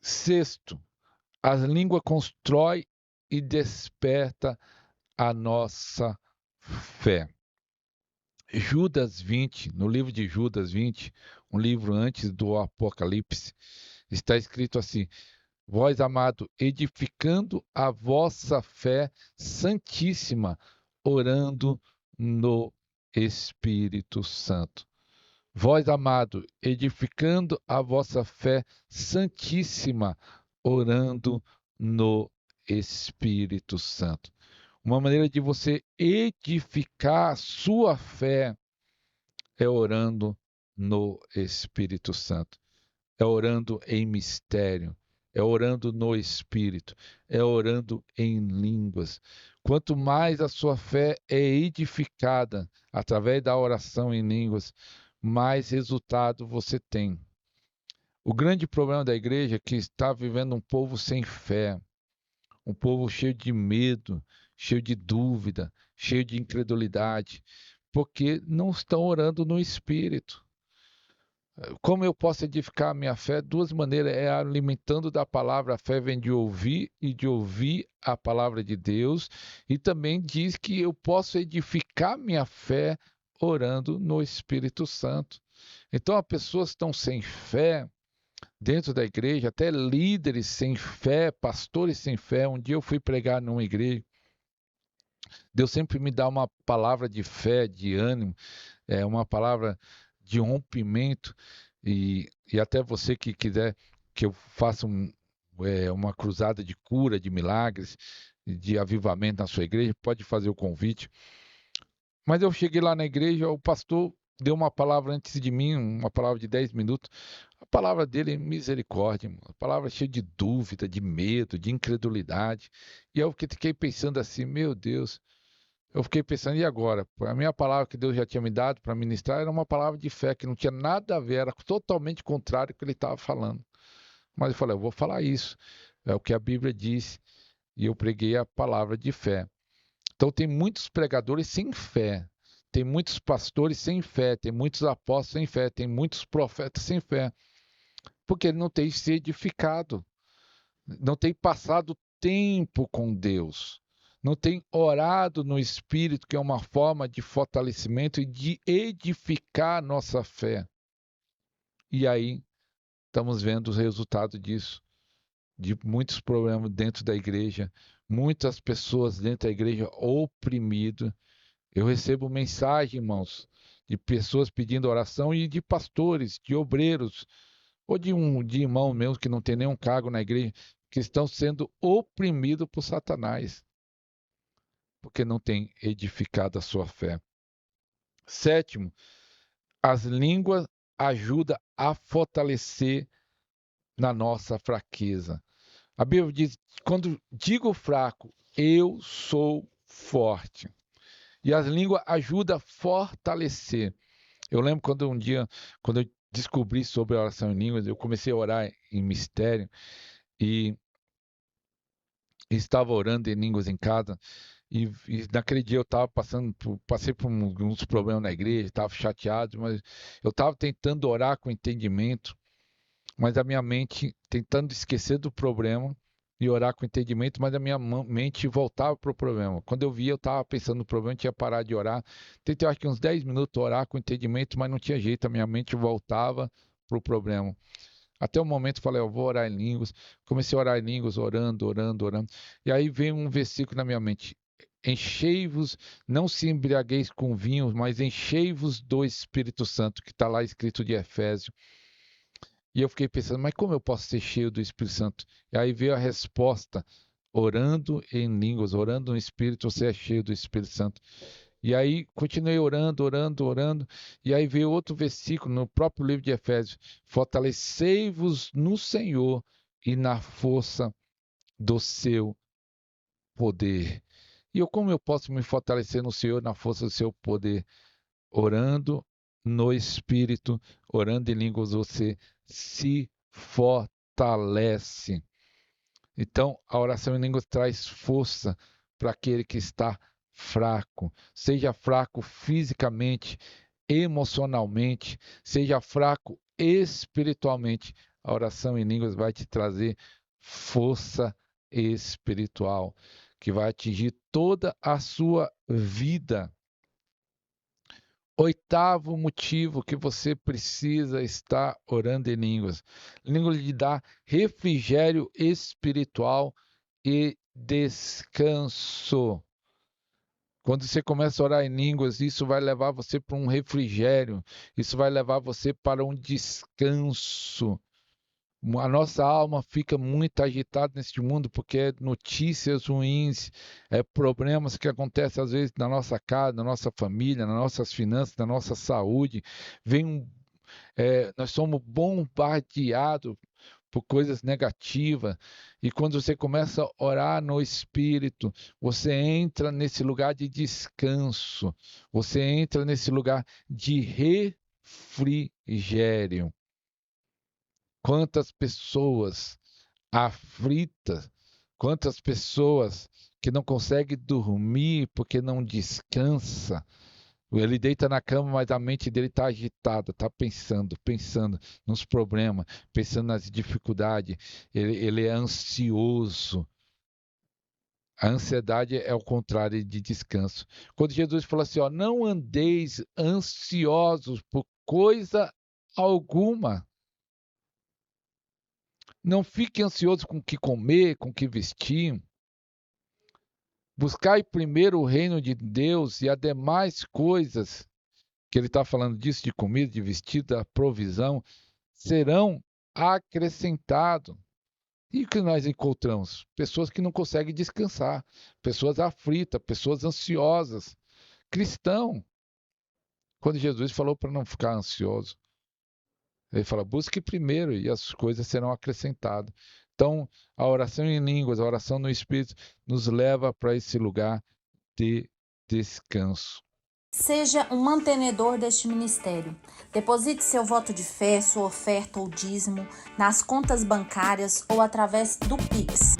Sexto, a língua constrói e desperta a nossa fé. Judas 20, no livro de Judas 20, um livro antes do Apocalipse, está escrito assim: Vós, amado, edificando a vossa fé santíssima, orando no Espírito Santo. Vós, amado, edificando a vossa fé santíssima, orando no Espírito Santo. Uma maneira de você edificar a sua fé é orando no Espírito Santo, é orando em mistério, é orando no Espírito, é orando em línguas. Quanto mais a sua fé é edificada através da oração em línguas, mais resultado você tem. O grande problema da igreja é que está vivendo um povo sem fé, um povo cheio de medo, cheio de dúvida, cheio de incredulidade, porque não estão orando no Espírito. Como eu posso edificar a minha fé? Duas maneiras, é alimentando da palavra. A fé vem de ouvir e de ouvir a palavra de Deus, e também diz que eu posso edificar minha fé orando no Espírito Santo. Então, as pessoas estão sem fé dentro da igreja, até líderes sem fé, pastores sem fé. Um dia eu fui pregar numa igreja, Deus sempre me dá uma palavra de fé, de ânimo, uma palavra de rompimento, e até você que quiser que eu faça uma cruzada de cura, de milagres, de avivamento na sua igreja, pode fazer o convite. Mas eu cheguei lá na igreja, o pastor deu uma palavra antes de mim, uma palavra de 10 minutos. A palavra dele é misericórdia, a palavra cheia de dúvida, de medo, de incredulidade. E eu fiquei pensando assim, meu Deus, eu fiquei pensando, e agora? A minha palavra que Deus já tinha me dado para ministrar era uma palavra de fé, que não tinha nada a ver, era totalmente contrário ao que ele estava falando. Mas eu falei, eu vou falar isso, é o que a Bíblia diz, e eu preguei a palavra de fé. Então tem muitos pregadores sem fé, tem muitos pastores sem fé, tem muitos apóstolos sem fé, tem muitos profetas sem fé, porque ele não tem se edificado, não tem passado tempo com Deus, não tem orado no Espírito, que é uma forma de fortalecimento e de edificar a nossa fé. E aí estamos vendo os resultados disso, de muitos problemas dentro da igreja, muitas pessoas dentro da igreja oprimidas. Eu recebo mensagem, irmãos, de pessoas pedindo oração e de pastores, de obreiros, ou de irmão mesmo que não tem nenhum cargo na igreja, que estão sendo oprimidos por Satanás, porque não tem edificado a sua fé. Sétimo, as línguas ajudam a fortalecer na nossa fraqueza. A Bíblia diz: quando digo fraco, eu sou forte. E as línguas ajudam a fortalecer. Eu lembro quando um dia, quando eu descobri sobre a oração em línguas, eu comecei a orar em mistério e estava orando em línguas em casa. E naquele dia eu estava passei por uns problemas na igreja, estava chateado, mas eu estava tentando orar com entendimento, mas a minha mente tentando esquecer do problema e orar com entendimento, mas a minha mente voltava para o problema. Quando eu via, eu estava pensando no problema, tinha parado de orar. Tentei, acho que uns 10 minutos orar com entendimento, mas não tinha jeito, a minha mente voltava para o problema. Até o momento eu falei, eu vou orar em línguas. Comecei a orar em línguas, orando, orando, orando. E aí veio um versículo na minha mente: enchei-vos, não se embriagueis com vinho, mas enchei-vos do Espírito Santo, que está lá escrito de Efésios. E eu fiquei pensando, mas como eu posso ser cheio do Espírito Santo? E aí veio a resposta: orando em línguas, orando no Espírito, você é cheio do Espírito Santo. E aí continuei orando, orando, orando. E aí veio outro versículo no próprio livro de Efésios: fortalecei-vos no Senhor e na força do seu poder. E como eu posso me fortalecer no Senhor, na força do seu poder? Orando no Espírito, orando em línguas, você se fortalece. Então, a oração em línguas traz força para aquele que está fraco. Seja fraco fisicamente, emocionalmente, seja fraco espiritualmente. a oração em línguas vai te trazer força espiritual, que vai atingir toda a sua vida. Oitavo motivo que você precisa estar orando em línguas. Língua lhe dá refrigério espiritual e descanso. Quando você começa a orar em línguas, isso vai levar você para um refrigério, isso vai levar você para um descanso. A nossa alma fica muito agitada neste mundo porque é notícias ruins, problemas que acontecem às vezes na nossa casa, na nossa família, nas nossas finanças, na nossa saúde. Nós somos bombardeados por coisas negativas. E quando você começa a orar no Espírito, você entra nesse lugar de descanso, você entra nesse lugar de refrigério. Quantas pessoas aflitas, quantas pessoas que não conseguem dormir porque não descansa. Ele deita na cama, mas a mente dele está agitada, está pensando nos problemas, pensando nas dificuldades. Ele é ansioso. A ansiedade é o contrário de descanso. Quando Jesus falou assim, ó, não andeis ansiosos por coisa alguma. Não fique ansioso com o que comer, com o que vestir. Buscai primeiro o reino de Deus e as demais coisas, que ele está falando disso, de comida, de vestido, da provisão, serão acrescentados. E o que nós encontramos? Pessoas que não conseguem descansar, pessoas aflitas, pessoas ansiosas. Cristão, quando Jesus falou para não ficar ansioso, ele fala, busque primeiro e as coisas serão acrescentadas. Então, a oração em línguas, a oração no Espírito, nos leva para esse lugar de descanso. Seja um mantenedor deste ministério. Deposite seu voto de fé, sua oferta ou dízimo nas contas bancárias ou através do Pix.